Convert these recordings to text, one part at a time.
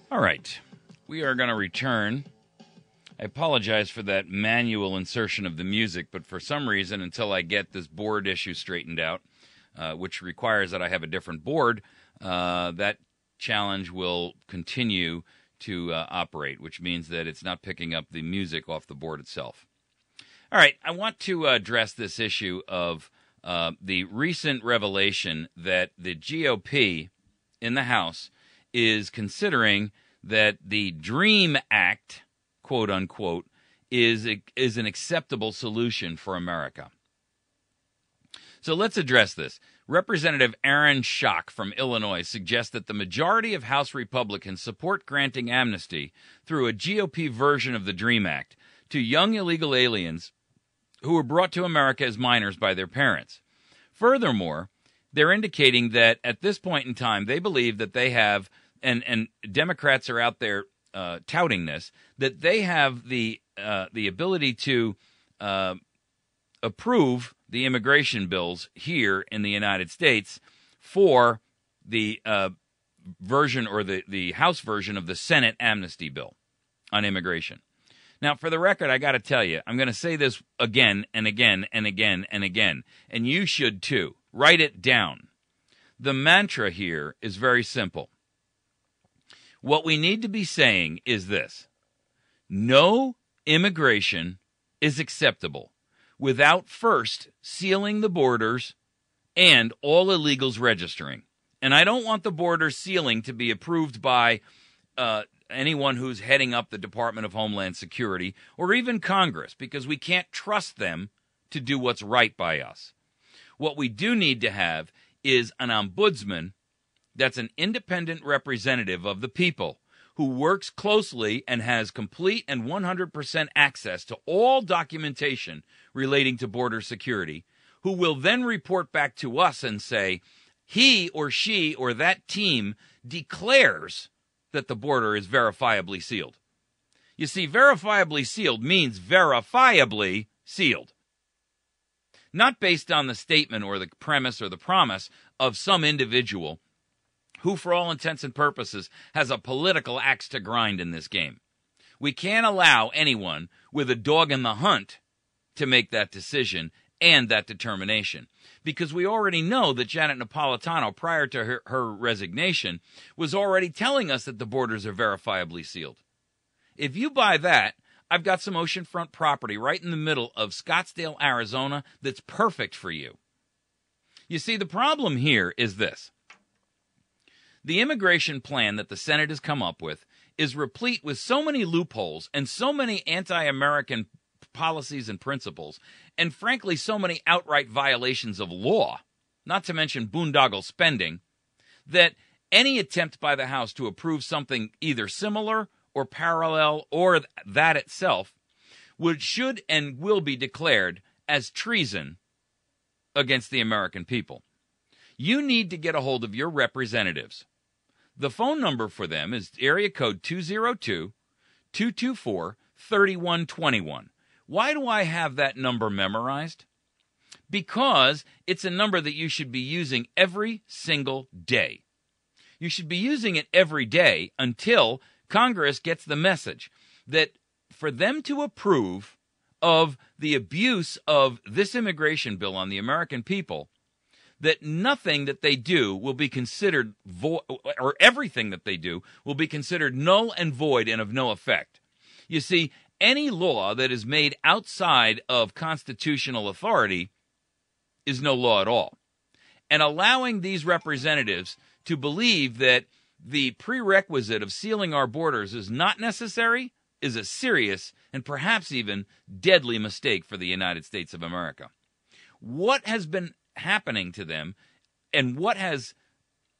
All right, we are going to return. I apologize for that manual insertion of the music, but for some reason, until I get this board issue straightened out, which requires that I have a different board, that challenge will continue to operate, which means that it's not picking up the music off the board itself. All right, I want to address this issue of the recent revelation that the GOP in the House is considering that the DREAM Act, quote unquote, is an acceptable solution for America. So let's address this. Representative Aaron Schock from Illinois suggests that the majority of House Republicans support granting amnesty through a GOP version of the DREAM Act to young illegal aliens who were brought to America as minors by their parents. Furthermore, they're indicating that at this point in time, they believe that they have, and Democrats are out there touting this, that they have the ability to approve the immigration bills here in the United States for the version or the House version of the Senate amnesty bill on immigration. Now, for the record, I got to tell you, I'm going to say this again and again and again and again, and you should too. Write it down. The mantra here is very simple. What we need to be saying is this: no immigration is acceptable without first sealing the borders and all illegals registering. And I don't want the border sealing to be approved by anyone who's heading up the Department of Homeland Security or even Congress, because we can't trust them to do what's right by us. What we do need to have is an ombudsman that's an independent representative of the people who works closely and has complete and 100% access to all documentation relating to border security, who will then report back to us and say he or she or that team declares that the border is verifiably sealed. You see, verifiably sealed means verifiably sealed. Not based on the statement or the premise or the promise of some individual who, for all intents and purposes, has a political axe to grind in this game. We can't allow anyone with a dog in the hunt to make that decision and that determination, because we already know that Janet Napolitano, prior to her resignation, was already telling us that the borders are verifiably sealed. If you buy that, I've got some oceanfront property right in the middle of Scottsdale, Arizona, that's perfect for you. You see, the problem here is this. The immigration plan that the Senate has come up with is replete with so many loopholes and so many anti-American policies and principles, and frankly, so many outright violations of law, not to mention boondoggle spending, that any attempt by the House to approve something either similar or parallel or that itself should and will be declared as treason against the American people. You need to get a hold of your representatives. The phone number for them is area code 202-224-3121. Why do I have that number memorized? Because it's a number that you should be using every single day. You should be using it every day until Congress gets the message that for them to approve of the abuse of this immigration bill on the American people, that nothing that they do will be considered or everything that they do will be considered null and void and of no effect. You see, any law that is made outside of constitutional authority is no law at all. And allowing these representatives to believe that the prerequisite of sealing our borders is not necessary is a serious and perhaps even deadly mistake for the United States of America. What has been happening to them and what has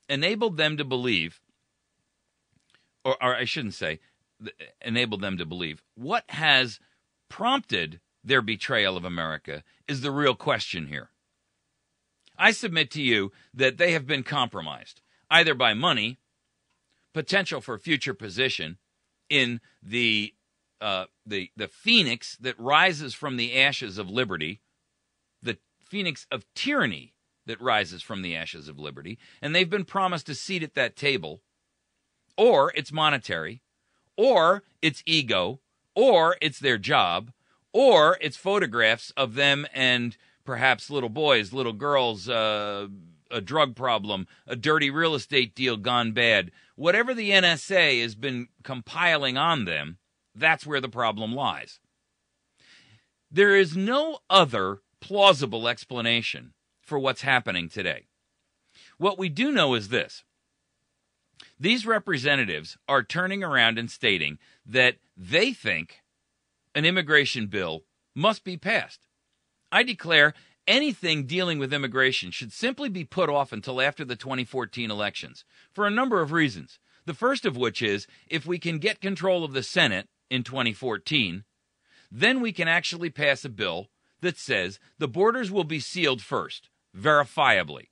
enabled them to believe, or I shouldn't say enabled them to believe, what has prompted their betrayal of America is the real question here. I submit to you that they have been compromised, either by money, potential for future position in the phoenix that rises from the ashes of liberty, the phoenix of tyranny that rises from the ashes of liberty, and they've been promised a seat at that table, or it's monetary, or it's ego, or it's their job, or it's photographs of them and perhaps little boys, little girls, a drug problem, a dirty real estate deal gone bad. Whatever the NSA has been compiling on them, that's where the problem lies. There is no other plausible explanation for what's happening today. What we do know is this. These representatives are turning around and stating that they think an immigration bill must be passed. I declare anything dealing with immigration should simply be put off until after the 2014 elections for a number of reasons. The first of which is if we can get control of the Senate in 2014, then we can actually pass a bill that says the borders will be sealed first, verifiably.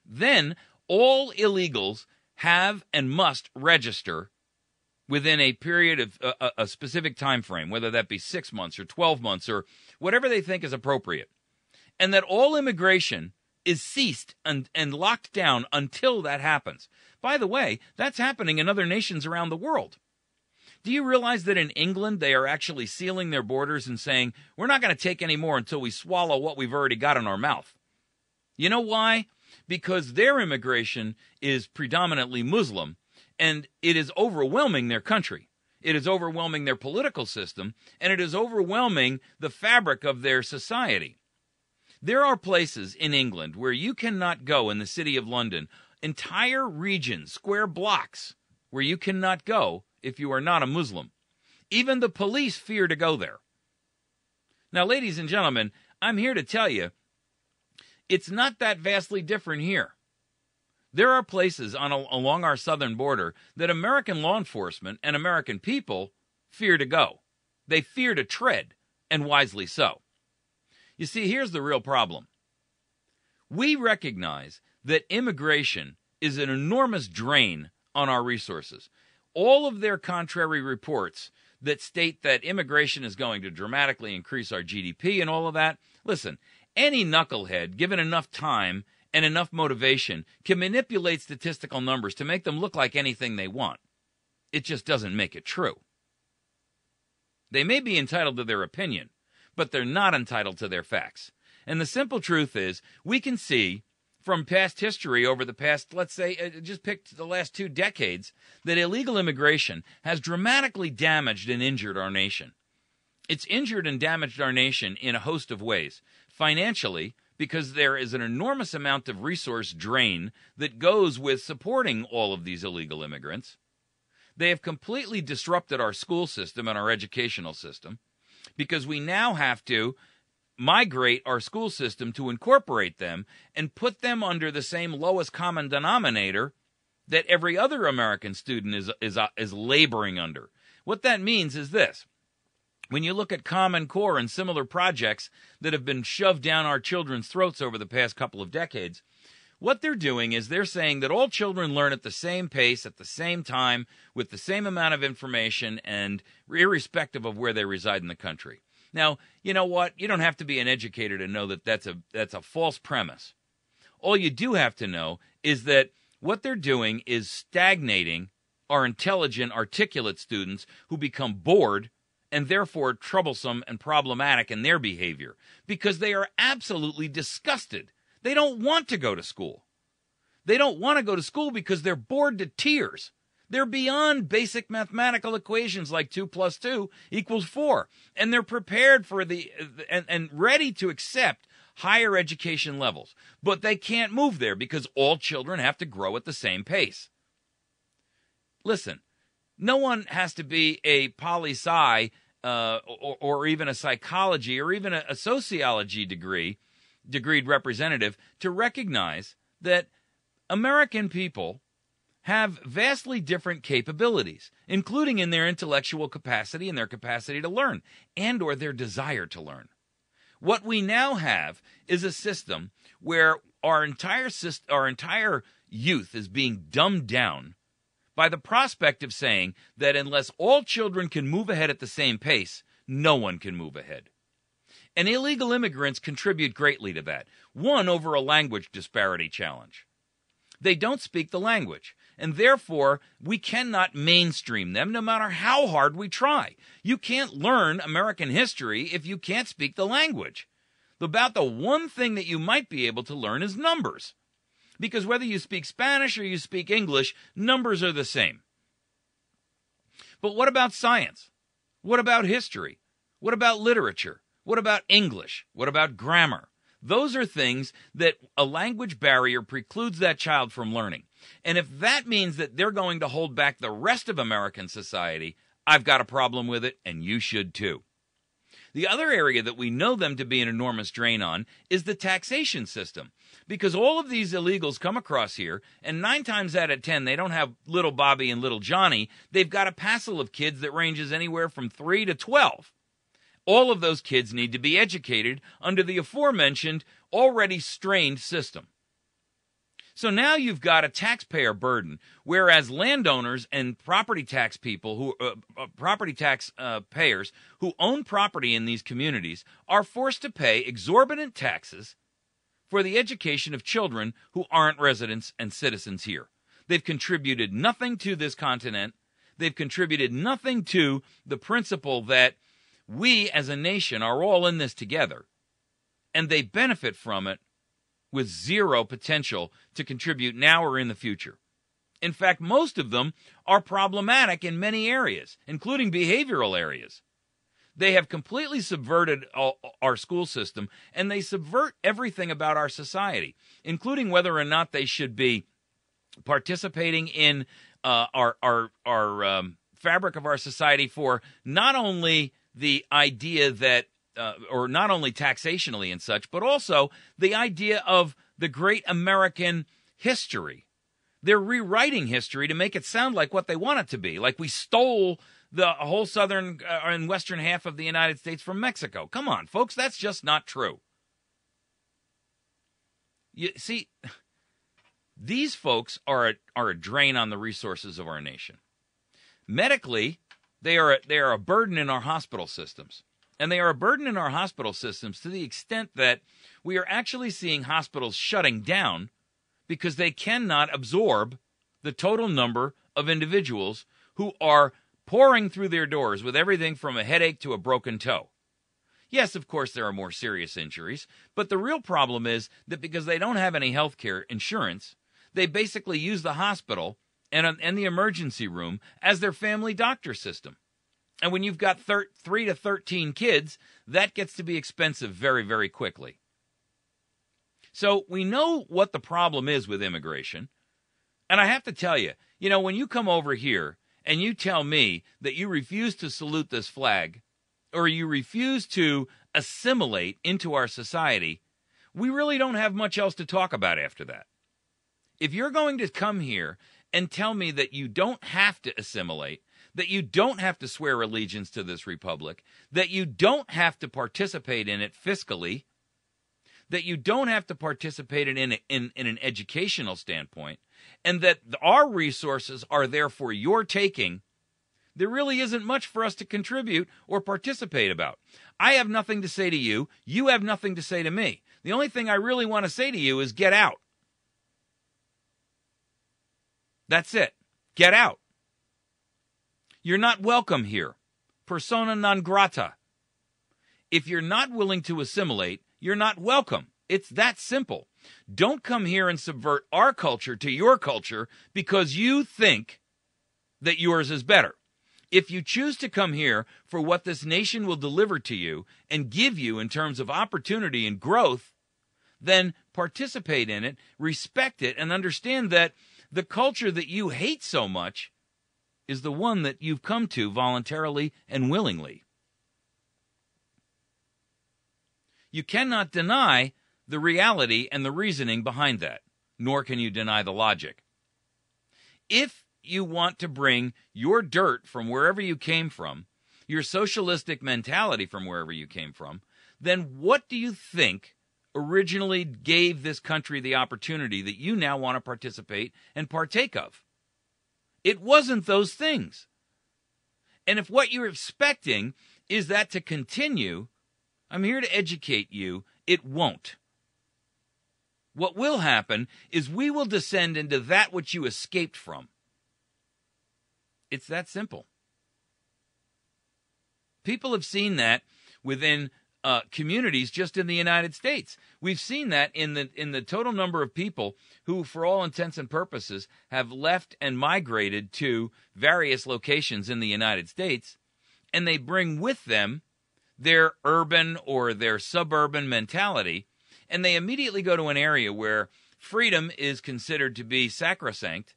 Then all illegals have and must register within a period of a specific time frame, whether that be 6 months or 12 months or whatever they think is appropriate. And that all immigration is ceased and locked down until that happens. By the way, that's happening in other nations around the world. Do you realize that in England they are actually sealing their borders and saying, we're not going to take any more until we swallow what we've already got in our mouth? You know why? Because their immigration is predominantly Muslim, and it is overwhelming their country. It is overwhelming their political system, and it is overwhelming the fabric of their society. There are places in England where you cannot go in the city of London, entire regions, square blocks, where you cannot go if you are not a Muslim. Even the police fear to go there. Now, ladies and gentlemen, I'm here to tell you, it's not that vastly different here. There are places along our southern border that American law enforcement and American people fear to go. They fear to tread, and wisely so. You see, here's the real problem. We recognize that immigration is an enormous drain on our resources. All of their contrary reports that state that immigration is going to dramatically increase our GDP and all of that, listen, any knucklehead, given enough time and enough motivation, can manipulate statistical numbers to make them look like anything they want. It just doesn't make it true. They may be entitled to their opinion, but they're not entitled to their facts. And the simple truth is, we can see from past history over the past, let's say, just pick the last 2 decades, that illegal immigration has dramatically damaged and injured our nation. It's injured and damaged our nation in a host of ways. Financially, because there is an enormous amount of resource drain that goes with supporting all of these illegal immigrants. They have completely disrupted our school system and our educational system, because we now have to migrate our school system to incorporate them and put them under the same lowest common denominator that every other American student is laboring under. What that means is this. When you look at Common Core and similar projects that have been shoved down our children's throats over the past couple of decades, what they're doing is they're saying that all children learn at the same pace, at the same time, with the same amount of information, and irrespective of where they reside in the country. Now, you know what? You don't have to be an educator to know that that's a false premise. All you do have to know is that what they're doing is stagnating our intelligent, articulate students who become bored and therefore troublesome and problematic in their behavior, because they are absolutely disgusted. They don't want to go to school. They don't want to go to school because they're bored to tears. They're beyond basic mathematical equations like 2 + 2 = 4. And they're prepared for and ready to accept higher education levels. But they can't move there because all children have to grow at the same pace. Listen, no one has to be a poli-sci or even a psychology or even a sociology degreed representative to recognize that American people have vastly different capabilities, including in their intellectual capacity and their capacity to learn, and or their desire to learn. What we now have is a system where our entire youth is being dumbed down by the prospect of saying that unless all children can move ahead at the same pace, no one can move ahead. And illegal immigrants contribute greatly to that. One, over a language disparity challenge. They don't speak the language. and therefore we cannot mainstream them no matter how hard we try. You can't learn American history if you can't speak the language. About the one thing that you might be able to learn is numbers. Because whether you speak Spanish or you speak English, numbers are the same. But what about science? What about history? What about literature? What about English? What about grammar? Those are things that a language barrier precludes that child from learning. And if that means that they're going to hold back the rest of American society, I've got a problem with it, and you should too. The other area that we know them to be an enormous drain on is the taxation system. Because all of these illegals come across here, and 9 times out of 10, they don't have little Bobby and little Johnny. They've got a passel of kids that ranges anywhere from 3 to 12. All of those kids need to be educated under the aforementioned, already strained system. So now you've got a taxpayer burden, whereas landowners and property tax people payers who own property in these communities are forced to pay exorbitant taxes for the education of children who aren't residents and citizens here. They've contributed nothing to this continent. They've contributed nothing to the principle that we as a nation are all in this together, and they benefit from it with zero potential to contribute now or in the future. In fact, most of them are problematic in many areas, including behavioral areas. They have completely subverted our school system, and they subvert everything about our society, including whether or not they should be participating in our fabric of our society for not only the idea that or not only taxationally and such, but also the idea of the great American history. They're rewriting history to make it sound like what they want it to be, like we stole the whole southern and western half of the United States from Mexico. Come on, folks, that's just not true. You see, these folks are a drain on the resources of our nation. Medically, they are a burden in our hospital systems. And they are a burden in our hospital systems to the extent that we are actually seeing hospitals shutting down because they cannot absorb the total number of individuals who are pouring through their doors with everything from a headache to a broken toe. Yes, of course, there are more serious injuries, but the real problem is that because they don't have any health care insurance, they basically use the hospital and the emergency room as their family doctor system. And when you've got 3 to 13 kids, that gets to be expensive very, very quickly. So we know what the problem is with immigration. And I have to tell you, when you come over here and you tell me that you refuse to salute this flag or you refuse to assimilate into our society, we really don't have much else to talk about after that. If you're going to come here and tell me that you don't have to assimilate, that you don't have to swear allegiance to this republic, that you don't have to participate in it fiscally, that you don't have to participate in an educational standpoint, and that our resources are there for your taking, there really isn't much for us to contribute or participate about. I have nothing to say to you. You have nothing to say to me. The only thing I really want to say to you is get out. That's it. Get out. You're not welcome here. Persona non grata. If you're not willing to assimilate, you're not welcome. It's that simple. Don't come here and subvert our culture to your culture because you think that yours is better. If you choose to come here for what this nation will deliver to you and give you in terms of opportunity and growth, then participate in it, respect it, and understand that the culture that you hate so much is the one that you've come to voluntarily and willingly. You cannot deny the reality and the reasoning behind that, nor can you deny the logic. If you want to bring your dirt from wherever you came from, your socialistic mentality from wherever you came from, then what do you think originally gave this country the opportunity that you now want to participate and partake of? It wasn't those things. And if what you're expecting is that to continue, I'm here to educate you, it won't. What will happen is we will descend into that which you escaped from. It's that simple. People have seen that within communities just in the United States. We've seen that in the total number of people who, for all intents and purposes, have left and migrated to various locations in the United States, and they bring with them their urban or their suburban mentality, and they immediately go to an area where freedom is considered to be sacrosanct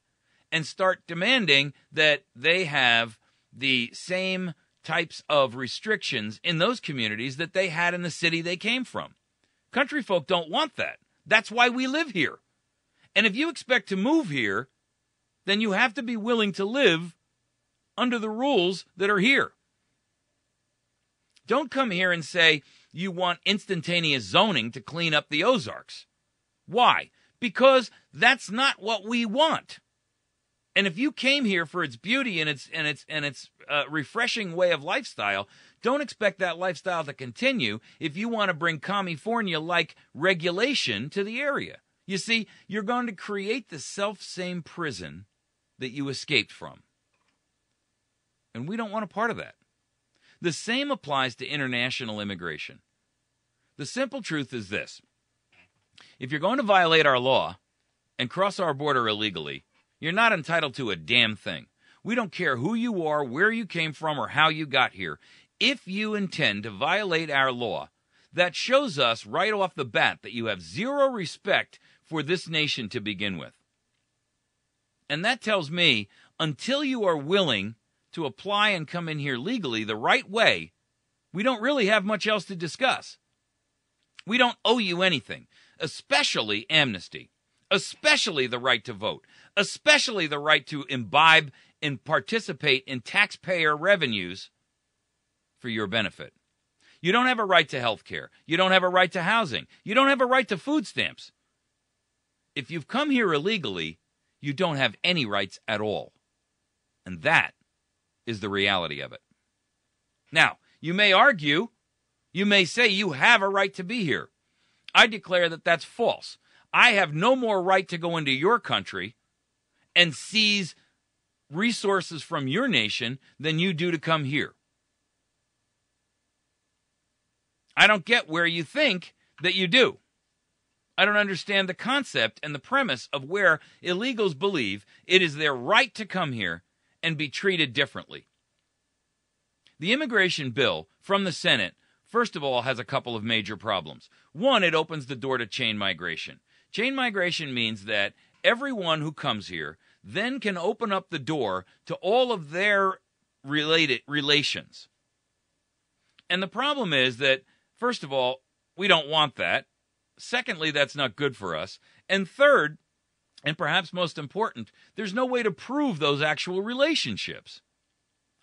and start demanding that they have the same types of restrictions in those communities that they had in the city they came from. Country folk don't want that. That's why we live here. And if you expect to move here, then you have to be willing to live under the rules that are here. Don't come here and say you want instantaneous zoning to clean up the Ozarks. Why? Because that's not what we want. And if you came here for its beauty and its refreshing way of lifestyle, don't expect that lifestyle to continue if you want to bring California-like regulation to the area. You see, you're going to create the self-same prison that you escaped from. And we don't want a part of that. The same applies to international immigration. The simple truth is this. If you're going to violate our law and cross our border illegally, you're not entitled to a damn thing. We don't care who you are, where you came from, or how you got here. If you intend to violate our law, that shows us right off the bat that you have zero respect for this nation to begin with. And that tells me, until you are willing to apply and come in here legally the right way, we don't really have much else to discuss. We don't owe you anything, especially amnesty, especially the right to vote, especially the right to imbibe and participate in taxpayer revenues for your benefit. You don't have a right to health care. You don't have a right to housing. You don't have a right to food stamps. If you've come here illegally, you don't have any rights at all. And that is the reality of it. Now, you may argue, you may say you have a right to be here. I declare that that's false. I have no more right to go into your country and seize resources from your nation than you do to come here. I don't get where you think that you do. I don't understand the concept and the premise of where illegals believe it is their right to come here and be treated differently. The immigration bill from the Senate, first of all, has a couple of major problems. One, it opens the door to chain migration. Chain migration means that everyone who comes here then can open up the door to all of their related relations. And the problem is that, first of all, we don't want that. Secondly, that's not good for us. And third, and perhaps most important, there's no way to prove those actual relationships.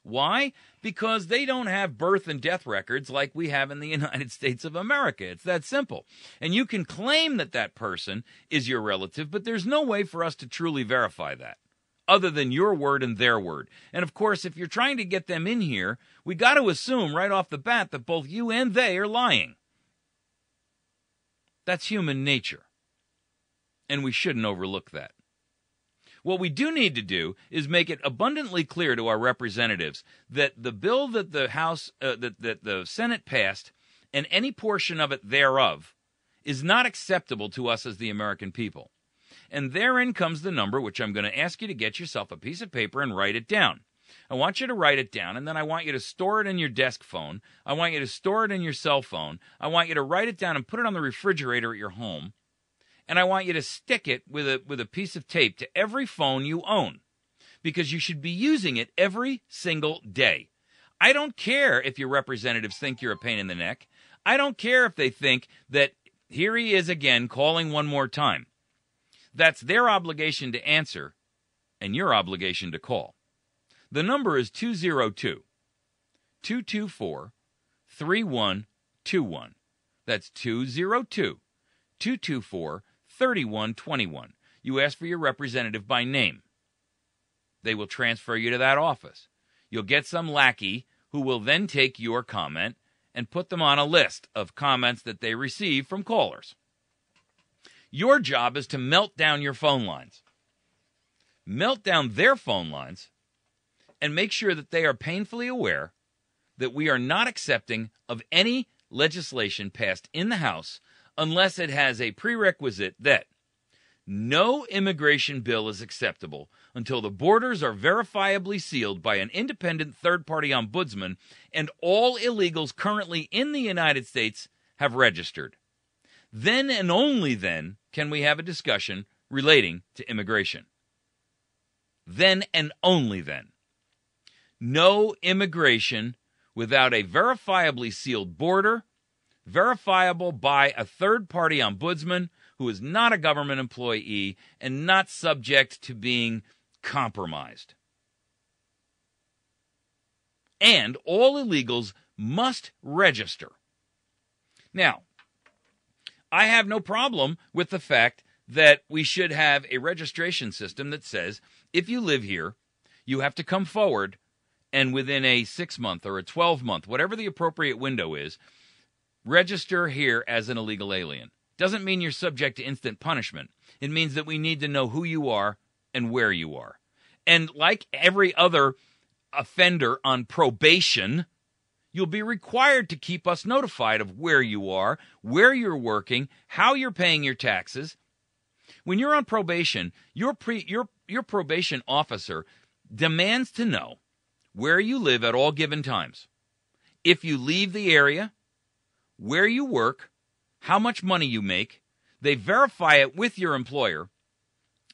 Why? Because they don't have birth and death records like we have in the United States of America. It's that simple. And you can claim that that person is your relative, but there's no way for us to truly verify that, other than your word and their word. And of course, if you're trying to get them in here, we got to assume right off the bat that both you and they are lying. That's human nature. And we shouldn't overlook that. What we do need to do is make it abundantly clear to our representatives that the bill that the House, that the Senate passed, and any portion of it thereof, is not acceptable to us as the American people. And therein comes the number, which I'm going to ask you to get yourself a piece of paper and write it down. I want you to write it down, and then I want you to store it in your desk phone. I want you to store it in your cell phone. I want you to write it down and put it on the refrigerator at your home. And I want you to stick it with a piece of tape to every phone you own, because you should be using it every single day. I don't care if your representatives think you're a pain in the neck. I don't care if they think that here he is again calling one more time. That's their obligation to answer and your obligation to call. The number is 202-224-3121. That's 202-224-3121. You ask for your representative by name. They will transfer you to that office. You'll get some lackey who will then take your comment and put them on a list of comments that they receive from callers. Your job is to melt down your phone lines. Melt down their phone lines and make sure that they are painfully aware that we are not accepting of any legislation passed in the House unless it has a prerequisite that no immigration bill is acceptable until the borders are verifiably sealed by an independent third-party ombudsman and all illegals currently in the United States have registered. Then and only then can we have a discussion relating to immigration. Then and only then. No immigration without a verifiably sealed border, verifiable by a third-party ombudsman who is not a government employee and not subject to being compromised. And all illegals must register. Now, I have no problem with the fact that we should have a registration system that says if you live here, you have to come forward and within a 6-month or a 12-month, whatever the appropriate window is, register here as an illegal alien. Doesn't mean you're subject to instant punishment. It means that we need to know who you are and where you are. And like every other offender on probation, you'll be required to keep us notified of where you are, where you're working, how you're paying your taxes. When you're on probation, your probation officer demands to know where you live at all given times. If you leave the area, where you work, how much money you make, they verify it with your employer,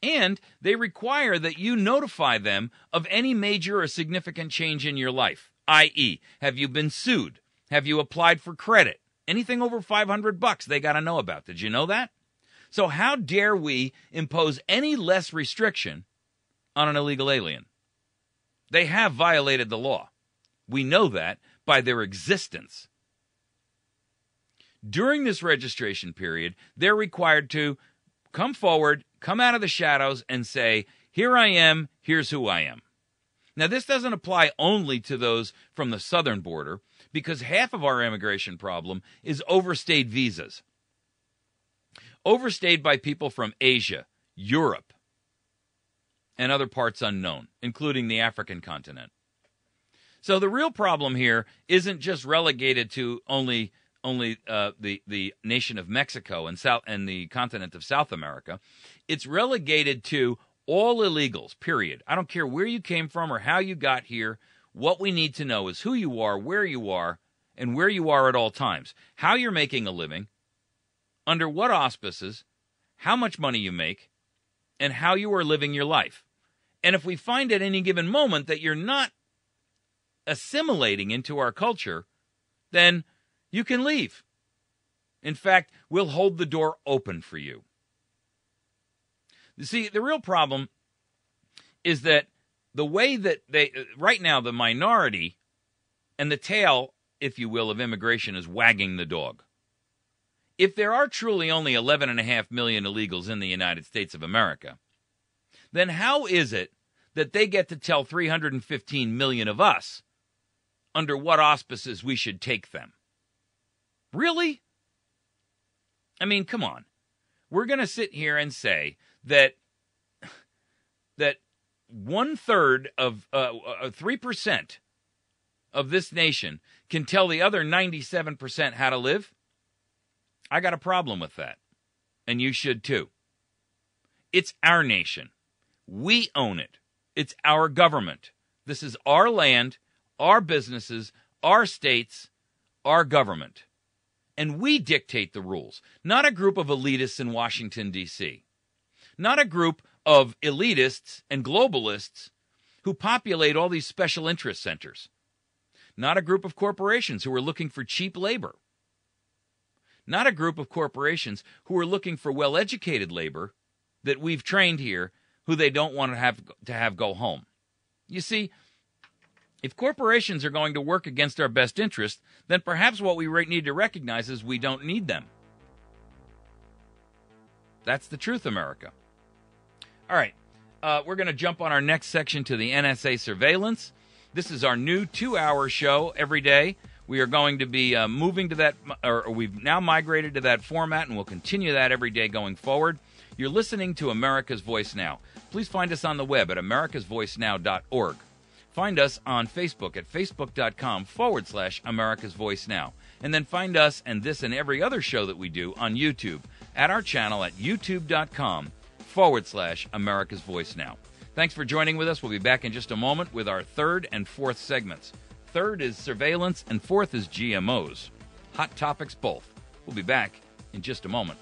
and they require that you notify them of any major or significant change in your life, i.e., have you been sued? Have you applied for credit? Anything over $500 they got to know about. Did you know that? So how dare we impose any less restriction on an illegal alien? They have violated the law. We know that by their existence. During this registration period, they're required to come forward, come out of the shadows, and say, here I am, here's who I am. Now, this doesn't apply only to those from the southern border, because half of our immigration problem is overstayed visas. Overstayed by people from Asia, Europe, and other parts unknown, including the African continent. So the real problem here isn't just relegated to only the nation of Mexico and the continent of South America. It's relegated to all illegals, period. I don't care where you came from or how you got here. What we need to know is who you are, and where you are at all times. How you're making a living, under what auspices, how much money you make, and how you are living your life. And if we find at any given moment that you're not assimilating into our culture, then you can leave. In fact, we'll hold the door open for you. You see, the real problem is that the way that right now, the minority and the tail, if you will, of immigration is wagging the dog. If there are truly only 11.5 million illegals in the United States of America, then how is it that they get to tell 315 million of us under what auspices we should take them? Really? I mean, come on. We're going to sit here and say that 1/3 of 3% of this nation can tell the other 97% how to live? I got a problem with that. And you should too. It's our nation. We own it. It's our government. This is our land, our businesses, our states, our government. And we dictate the rules, not a group of elitists in Washington, D.C., not a group of elitists and globalists who populate all these special interest centers, not a group of corporations who are looking for cheap labor, not a group of corporations who are looking for well-educated labor that we've trained here who they don't want to have go home. You see, if corporations are going to work against our best interest, then perhaps what we need to recognize is we don't need them. That's the truth, America. All right, we're going to jump on our next section to the NSA surveillance. This is our new 2-hour show every day We are going to be moving to that, or we've now migrated to that format, and we'll continue that every day going forward. You're listening to America's Voice Now. Please find us on the web at americasvoicenow.org. Find us on Facebook at facebook.com/America's Voice Now. And then find us and this and every other show that we do on YouTube at our channel at youtube.com/America's Voice Now. Thanks for joining with us. We'll be back in just a moment with our third and fourth segments. Third is surveillance, and fourth is GMOs. Hot topics both. We'll be back in just a moment.